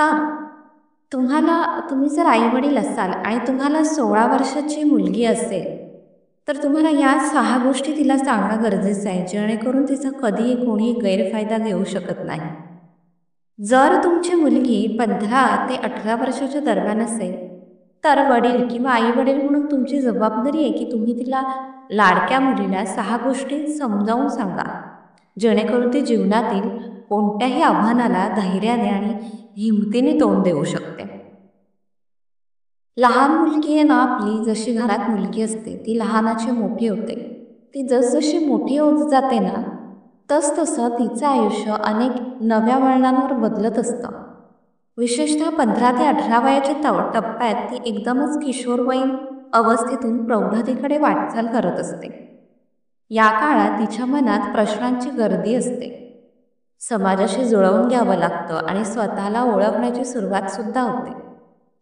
तर तुम्ही जर आई-वडील असाल आणि तुम्हाला 16 वर्षाची मुलगी असेल, तर तुम्हाला या 6 गोष्टी तिला सांगणं गरजेचं आहे, जेणेकरून तिचा कधीही कोणीही गैरफायदा घेऊ शकत नाही. जर तुमची मुलगी 15 ते 18 वर्षाच्या दरम्यान असेल, तर वडील किंवा आई-वडील म्हणून तुमची जबाबदारी आहे, की तुम्ही तिला लाडक्या मुलीला 6 गोष्टी समजावून सांगा, जेणेकरून ती जीवनातील कोणत्याही आव्हानाला धैर्याने आणि हिमतीने तोंड देऊ शकते. लहान मुलगी आहे ना आपली, जशी घरात मुलगी असते, ती लहानाची मोठी होते. ती जसजशी मोठी होत जाते ना, तसतसं तिचं आयुष्य अनेक नव्या वळणांवर बदलत असतं. विशेषतः 15 ते 18 वयाच्या टप्प्यात ती एकदमच किशोरवयीन अवस्थेतून प्रौढतेकडे वाटचाल करत असते. या काळात तिच्या मनात प्रश्नांची गर्दी असते. समाजाशी जुळवून घ्यावं लागतं आणि स्वतःला ओळखण्याची सुरुवात सुद्धा होते.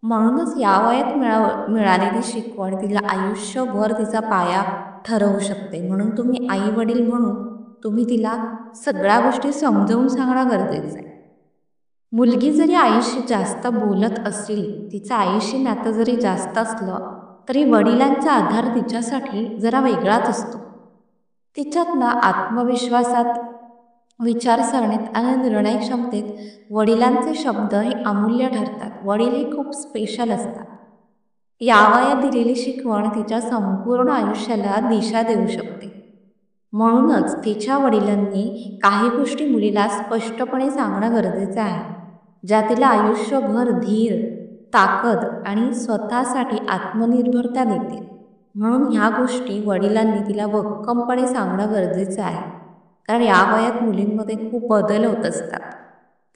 म्हणूनच या वयात मिळालेली शिकवण तिला आयुष्यभर तिचा पाया ठरवू शकते. म्हणून तुम्ही आई वडील म्हणून तुम्ही तिला सगळ्या गोष्टी समजावून सांगणं गरजेचं आहे. मुलगी जरी आईशी जास्त बोलत असली, तिचं आईशी नातं जरी जास्त असलं, तरी वडिलांचा आधार तिच्यासाठी जरा वेगळाच असतो. तिच्यात ना आत्मविश्वासात, विचारसरणीत आणि निर्णय क्षमतेत वडिलांचे शब्द हे अमूल्य ठरतात. वडील हे खूप स्पेशल असतात. या वयात दिलेली शिकवण तिच्या संपूर्ण आयुष्याला दिशा देऊ शकते. म्हणूनच तिच्या वडिलांनी काही गोष्टी मुलीला स्पष्टपणे सांगणं गरजेचं आहे, ज्या तिला आयुष्यभर धीर, ताकद आणि स्वतःसाठी आत्मनिर्भरता देतील. म्हणून ह्या गोष्टी वडिलांनी तिला भक्कमपणे सांगणं गरजेचं आहे. कारण या वयात मुलींमध्ये खूप बदल होत असतात.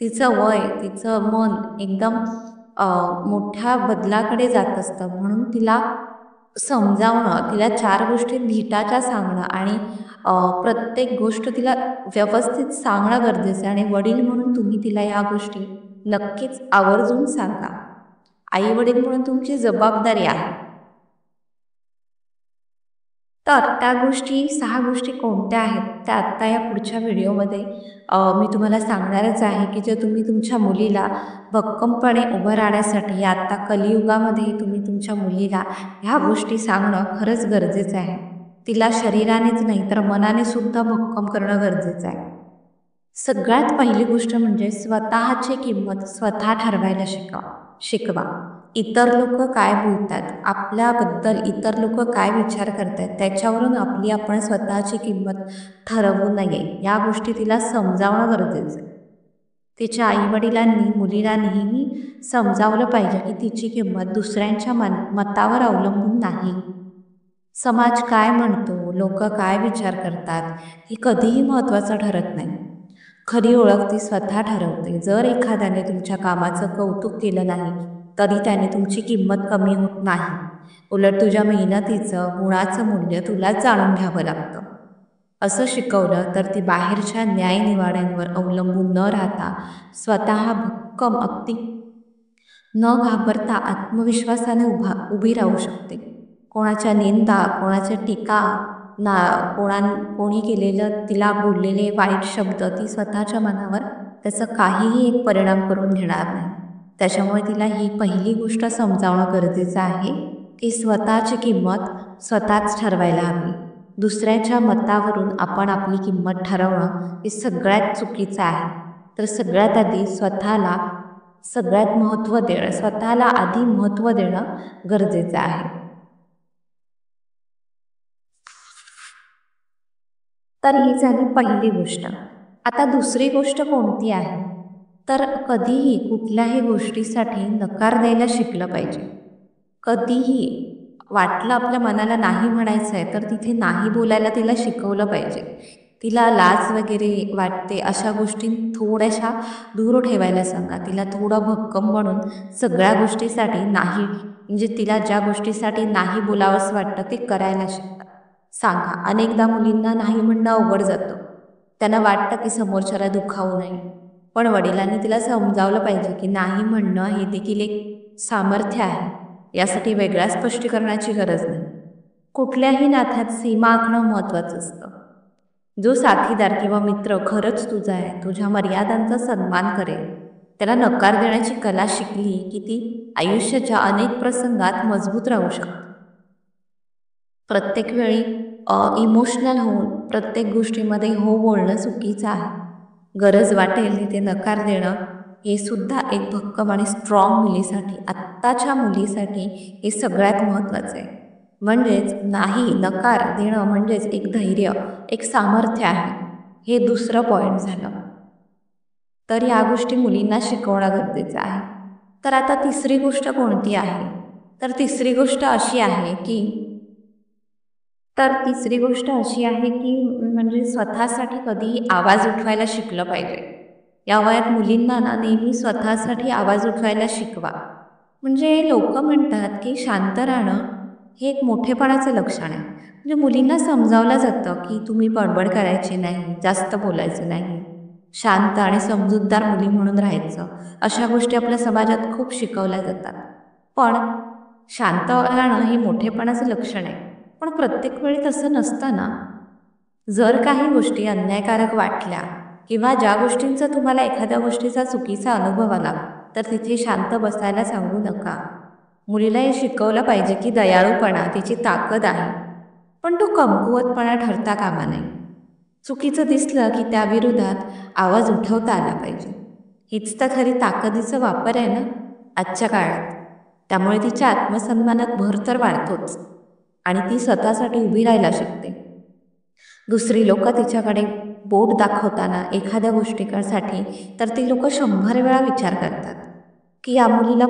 तिचं वय, तिचं मन एकदम मोठ्या बदलाकडे जात असतं. म्हणून तिला समजावणं, तिला 4 गोष्टी नीटाच्या सांगणं आणि प्रत्येक गोष्ट तिला व्यवस्थित सांगणं गरजेचं आहे. आणि वडील म्हणून तुम्ही तिला या गोष्टी नक्कीच आवर्जून सांगा. आई वडील म्हणून तुमची जबाबदारी आहे. तर त्या गोष्टी 6 गोष्टी कोणत्या आहेत, त्या आत्ता या पुढच्या व्हिडिओमध्ये मी तुम्हाला सांगणारच आहे, की जे तुम्ही तुमच्या मुलीला भक्कमपणे उभं राहण्यासाठी आत्ता कलियुगामध्ये तुम्ही तुमच्या मुलीला ह्या गोष्टी सांगणं खरंच गरजेचं आहे. तिला शरीरानेच नाही तर मनाने सुद्धा भक्कम करणं गरजेचं आहे. सगळ्यात पहिली गोष्ट म्हणजे स्वतःची किंमत स्वतः ठरवायला शिकवा. इतर लोक काय बोलतात, आपल्याबद्दल इतर लोक काय विचार करतात, त्याच्यावरून आपण स्वतःची किंमत ठरवू नये. या गोष्टी तिला समजावणं गरजेचं आहे. तिच्या आईवडिलांनी मुलीला नेहमी समजावलं पाहिजे की तिची किंमत दुसऱ्यांच्या मतावर अवलंबून नाही. समाज काय म्हणतो, लोक काय विचार करतात, हे कधीही महत्त्वाचं ठरत नाही. खरी ओळख ती स्वतः ठरवते. जर एखाद्याने तुमच्या कामाचं कौतुक केलं नाही, तरी त्याने तुमची किंमत कमी होत नाही. उलट तुझ्या मेहनतीचं, गुणाचं मूल्य तुलाच जाणून घ्यावं लागतं. असं शिकवलं तर ती बाहेरच्या न्यायनिवाड्यांवर अवलंबून न राहता स्वतः भक्कम, अगदी न घाबरता आत्मविश्वासाने उभी राहू शकते. कोणाच्या निंदा, कोणाच्या टीका, कोणी केलेलं, तिला बोललेले वाईट शब्द ती स्वतःच्या मनावर त्याचा काहीही एक परिणाम करून घेणार नाही. त्याच्यामुळे तिला ही पहिली गोष्ट समजावणं गरजेचं आहे की स्वतःची किंमत स्वतःच ठरवायला हवी. दुसऱ्याच्या मतावरून आपण आपली किंमत ठरवणं हे सगळ्यात चुकीचं आहे. तर सगळ्यात आधी स्वतःला सगळ्यात महत्त्व देणं, स्वतःला आधी महत्त्व देणं गरजेचं आहे. तर ही झाली पहिली गोष्ट. आता दुसरी गोष्ट कोणती आहे, तर कधीही कुठल्याही गोष्टीसाठी नकार द्यायला शिकलं पाहिजे. कधीही वाटलं आपल्या मनाला नाही म्हणायचं आहे, तर तिथे नाही बोलायला तिला शिकवलं पाहिजे. तिला लाज वगैरे वाटते अशा गोष्टी थोड्याशा दूर ठेवायला सांगा. तिला थोडं भक्कम म्हणून सगळ्या गोष्टीसाठी नाही, म्हणजे तिला ज्या गोष्टीसाठी नाही बोलावंसं वाटतं ते करायला सांगा. अनेकदा मुलींना नाही म्हणणं अवघड जातं. त्यांना वाटतं की समोरच्याला दुखावू नये. पण वडिलांनी तिला समजावलं पाहिजे की नाही म्हणणं हे देखील एक सामर्थ्य आहे. यासाठी वेगळ्या स्पष्टीकरणाची गरज नाही. कुठल्याही नात्यात सीमा आखणं महत्त्वाचं असतं. जो साथीदार किंवा मित्र खरंच तुझा आहे, तुझ्या मर्यादांचा सन्मान करेल, त्याला नकार देण्याची कला शिकली की ती आयुष्याच्या अनेक प्रसंगात मजबूत राहू शकते. प्रत्येक वेळी इमोशनल होऊन प्रत्येक गोष्टीमध्ये हो बोलणं चुकीचं आहे. गरज वाटेल तिथे नकार देणं हे सुद्धा एक भक्कम आणि स्ट्रॉंग मुलीसाठी, आत्ताच्या मुलीसाठी हे सगळ्यात महत्त्वाचं आहे. म्हणजेच नाही नकार देणं म्हणजेच एक धैर्य, एक सामर्थ्य आहे. हे दुसरं पॉईंट झालं. तर या गोष्टी मुलींना शिकवणं गरजेचं आहे. तर आता तिसरी गोष्ट कोणती आहे? तर तिसरी गोष्ट अशी आहे की म्हणजे स्वतःसाठी कधीही आवाज उठवायला शिकलं पाहिजे. या वयात मुलींना ना नेहमी स्वतःसाठी आवाज उठवायला शिकवा. म्हणजे लोक म्हणतात की शांत राहणं हे एक मोठेपणाचं लक्षण आहे. म्हणजे मुलींना समजावलं जातं की तुम्ही बडबड करायची नाही, जास्त बोलायचं नाही, शांत आणि समजूतदार मुली म्हणून राहायचं. अशा गोष्टी आपल्या समाजात खूप शिकवल्या जातात. पण शांत राहणं हे मोठेपणाचं लक्षण आहे. पण प्रत्येक वेळी तसं नसतं ना. जर काही गोष्टी अन्यायकारक वाटल्या किंवा ज्या गोष्टींचा तुम्हाला एखाद्या गोष्टीचा चुकीचा अनुभव आला तर तिथे शांत बसायला सांगू नका. मुलीला हे शिकवलं पाहिजे की दयाळूपणा तिची ताकद आहे, पण तो कमकुवतपणा ठरता कामा नये. चुकीचं दिसलं की त्याविरोधात आवाज उठवता आला पाहिजे. हीच तर खरी ताकदीचा वापर आहे ना आजच्या काळात. त्यामुळे तिच्या आत्मसन्मानात भर तर वाढतोच आणि ती स्वतःसाठी उभी राहायला शिकते. दुसरी लोक तिच्याकडे बोट दाखवताना एखाद्या गोष्टीसाठी तर ती लोक 100 वेळा विचार करतात की या मुलीला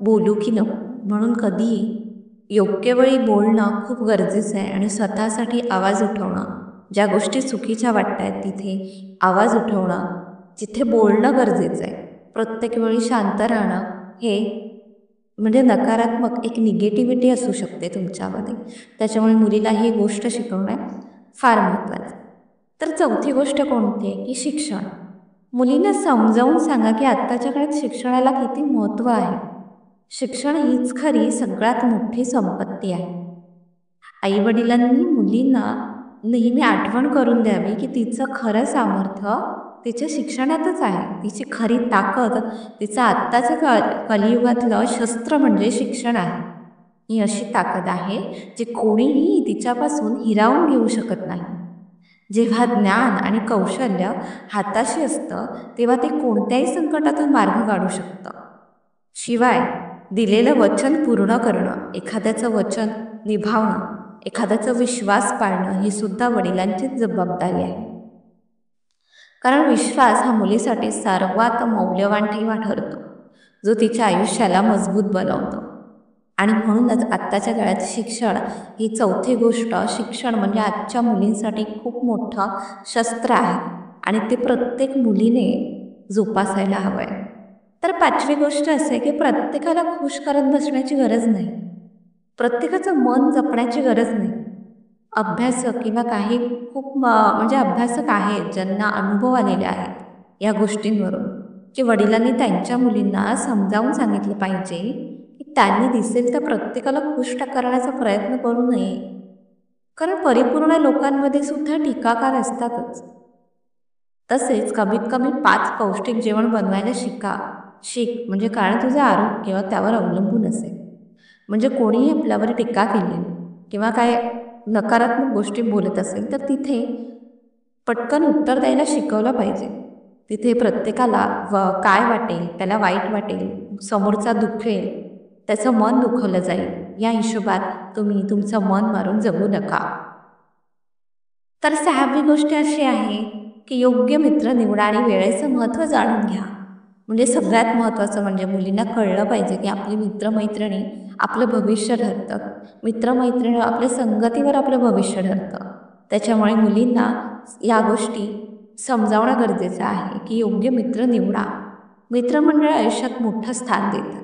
बोलू की नको. म्हणून कधीही योग्य वेळी बोलणं खूप गरजेचं आहे आणि स्वतःसाठी आवाज उठवणं, ज्या गोष्टी चुकीच्या वाटत आहेत तिथे आवाज उठवणं, जिथे बोलणं गरजेचं आहे. प्रत्येक वेळी शांत राहणं हे म्हणजे नकारात्मक एक निगेटिव्हिटी असू शकते तुमच्यामध्ये. त्याच्यामुळे मुलीला ही गोष्ट शिकवणं फार महत्त्वाचं. तर चौथी गोष्ट कोणती आहे की शिक्षण. मुलींना समजावून सांगा की आत्ताच्या काळात शिक्षणाला किती महत्त्व आहे. शिक्षण हीच खरी सगळ्यात मोठी संपत्ती आहे. आईवडिलांनी मुलींना नेहमी आठवण करून द्यावी की तिचं खरं सामर्थ्य तिच्या शिक्षणातच आहे. तिची खरी ताकद, तिचं आत्ताचं कलियुगातलं शस्त्र म्हणजे शिक्षण आहे. ही अशी ताकद आहे जी कोणीही तिच्यापासून हिरावून घेऊ शकत नाही. जेव्हा ज्ञान आणि कौशल्य हाताशी असतं तेव्हा ते कोणत्याही संकटातून मार्ग काढू शकतं. शिवाय दिलेलं वचन पूर्ण करणं, एखाद्याचं वचन निभावणं, एखाद्याचा विश्वास पाळणं ही सुद्धा वडिलांचीच जबाबदारी आहे. कारण विश्वास हा मुलीसाठी सर्वात मौल्यवान ठेवा ठरतो, जो तिच्या आयुष्याला मजबूत बनवतो. आणि म्हणूनच आत्ताच्या काळात शिक्षण ही चौथी गोष्ट, शिक्षण म्हणजे आजच्या मुलींसाठी खूप मोठं शस्त्र आहे आणि ते प्रत्येक मुलीने जोपासायला हवं आहे. तर पाचवी गोष्ट असं आहे की प्रत्येकाला खुश करत बसण्याची गरज नाही, प्रत्येकाचं मन जपण्याची गरज नाही. अभ्यासक किंवा काही खूप म्हणजे अभ्यासक आहेत ज्यांना अनुभव आलेले आहेत या गोष्टींवरून, की वडिलांनी त्यांच्या मुलींना समजावून सांगितलं पाहिजे की त्यांनी दिसेल तर प्रत्येकाला खुश करण्याचा प्रयत्न करू नये. कारण परिपूर्ण लोकांमध्ये सुद्धा टीकाकार असतातच. तसेच कमीत कमी 5 पौष्टिक जेवण बनवायला शिक म्हणजे कारण तुझं आरोग्य त्यावर अवलंबून असेल. म्हणजे कोणीही आपल्यावर टीका केली किंवा काय नकारात्मक गोष्टी बोलत असेल तर तिथे पटकन उत्तर द्यायला शिकवलं पाहिजे. तिथे प्रत्येकाला काय वाटेल, त्याला वाईट वाटेल, समोरचा दुखेल, त्याचं मन दुखवलं जाईल, या हिशोबात तुम्ही तुमचं मन मारून जगू नका. तर 6वी गोष्ट अशी आहे की योग्य मित्र निवडा आणि वेळेचं महत्त्व जाणून घ्या. म्हणजे सगळ्यात महत्त्वाचं म्हणजे मुलींना कळलं पाहिजे की आपली मित्रमैत्रिणी आपलं भविष्य ठरतं. मित्रमैत्रिणी आपल्या संगतीवर आपलं भविष्य ठरतं. त्याच्यामुळे मुलींना या गोष्टी समजावणं गरजेचं आहे की योग्य मित्र निवडा. मित्रमंडळ आयुष्यात मोठं स्थान देतात.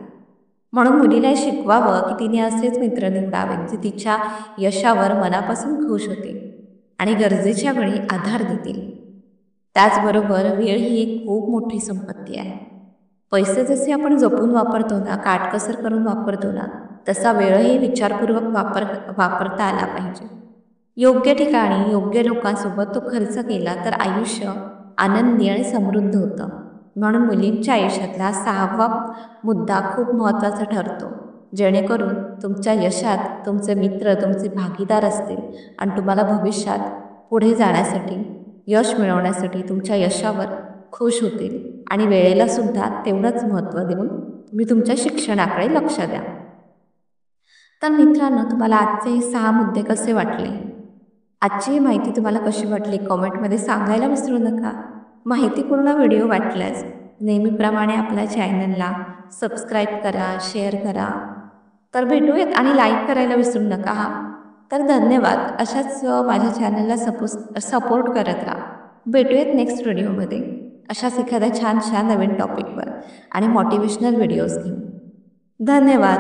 म्हणून मुलीला शिकवावं की तिने असेच मित्र निवडावे जे तिच्या यशावर मनापासून खुश होतील आणि गरजेच्या वेळी आधार देतील. त्याचबरोबर वेळ ही एक खूप मोठी संपत्ती आहे. पैसे जसे आपण जपून वापरतो ना, काटकसर करून वापरतो ना, तसा वेळही विचारपूर्वक वापरता आला पाहिजे. योग्य ठिकाणी योग्य लोकांसोबत तो खर्च केला तर आयुष्य आनंदी आणि समृद्ध होतं. म्हणून मुलींच्या आयुष्यातला 6वा मुद्दा खूप महत्त्वाचा ठरतो, जेणेकरून तुमच्या यशात तुमचे मित्र, तुमचे भागीदार असतील आणि तुम्हाला भविष्यात पुढे जाण्यासाठी, यश मिळवण्यासाठी तुमच्या यशावर खुश होतील आणि वेळेला सुद्धा तेवढंच महत्त्व देऊन तुम्ही तुमच्या शिक्षणाकडे लक्ष द्या. तर मित्रांनो, तुम्हाला आजचे हे 6 मुद्दे कसे वाटले? आजची ही माहिती तुम्हाला कशी वाटली कॉमेंटमध्ये सांगायला विसरू नका. माहितीपूर्ण व्हिडिओ वाटल्यास नेहमीप्रमाणे आपल्या चॅनलला सबस्क्राईब करा, शेअर करा. तर भेटूयात आणि लाईक करायला विसरू नका हा. तर धन्यवाद. अशाच माझ्या चॅनलला सपोर्ट करत राहा. भेटूयात नेक्स्ट व्हिडिओमध्ये अशाच एखाद्या छान नवीन टॉपिकवर आणि मोटिवेशनल व्हिडिओज घेऊन. धन्यवाद.